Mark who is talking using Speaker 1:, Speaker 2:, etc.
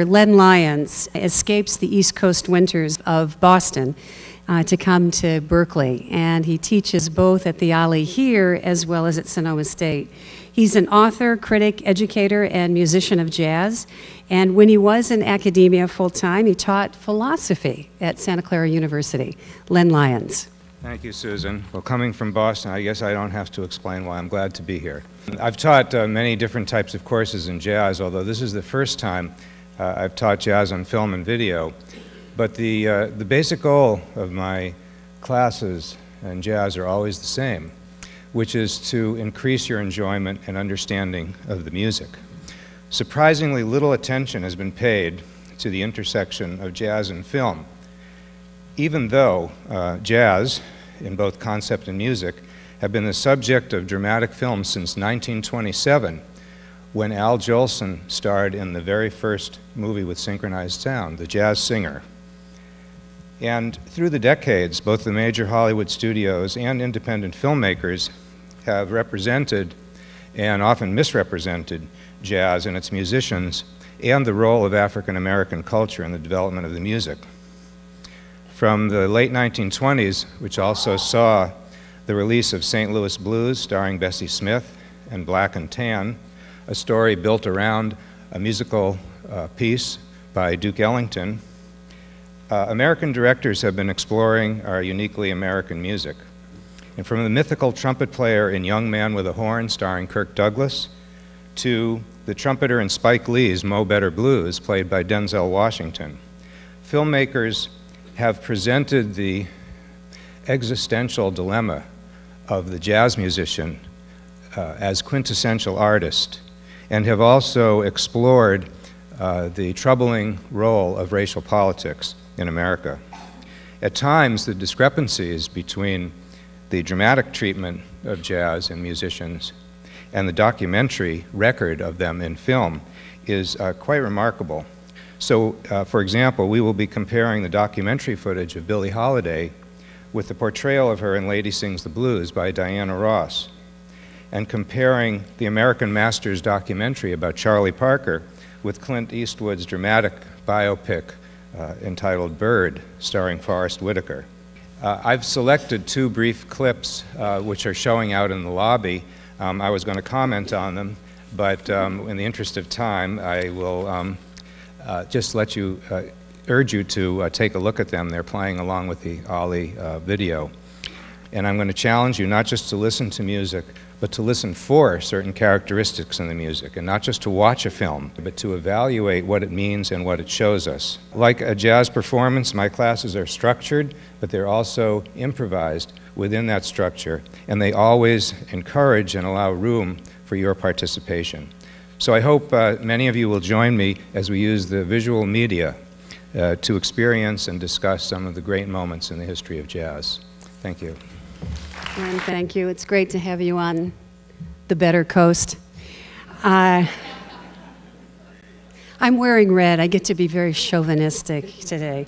Speaker 1: Len Lyons escapes the East Coast winters of Boston to come to Berkeley, and he teaches both at the OLLI here as well as at Sonoma State. He's an author, critic, educator, and musician of jazz, and when he was in academia full-time, he taught philosophy at Santa Clara University. Len Lyons.
Speaker 2: Thank you, Susan. Well, coming from Boston, I guess I don't have to explain why I'm glad to be here. I've taught many different types of courses in jazz, although this is the first time I've taught jazz on film and video. But the basic goal of my classes in jazz are always the same, which is to increase your enjoyment and understanding of the music. Surprisingly little attention has been paid to the intersection of jazz and film, even though jazz, in both concept and music, have been the subject of dramatic films since 1927, when Al Jolson starred in the very first movie with synchronized sound, The Jazz Singer. And through the decades, both the major Hollywood studios and independent filmmakers have represented and often misrepresented jazz and its musicians and the role of African American culture in the development of the music. From the late 1920s, which also saw the release of St. Louis Blues starring Bessie Smith and Black and Tan, a story built around a musical piece by Duke Ellington, American directors have been exploring our uniquely American music. And from the mythical trumpet player in Young Man with a Horn starring Kirk Douglas to the trumpeter in Spike Lee's Mo Better Blues played by Denzel Washington, filmmakers have presented the existential dilemma of the jazz musician as quintessential artist, and have also explored the troubling role of racial politics in America. At times, the discrepancies between the dramatic treatment of jazz and musicians and the documentary record of them in film is quite remarkable. So, for example, we will be comparing the documentary footage of Billie Holiday with the portrayal of her in Lady Sings the Blues by Diana Ross, and comparing the American Masters documentary about Charlie Parker with Clint Eastwood's dramatic biopic entitled Bird, starring Forrest Whitaker. I've selected two brief clips which are showing out in the lobby. I was going to comment on them, but in the interest of time, I will just urge you to take a look at them. They're playing along with the OLLI video. And I'm going to challenge you not just to listen to music, but to listen for certain characteristics in the music, and not just to watch a film, but to evaluate what it means and what it shows us. Like a jazz performance, my classes are structured, but they're also improvised within that structure, and they always encourage and allow room for your participation. So I hope many of you will join me as we use the visual media to experience and discuss some of the great moments in the history of jazz. Thank you.
Speaker 1: Len, thank you. It's great to have you on the better coast. I'm wearing red. I get to be very chauvinistic today.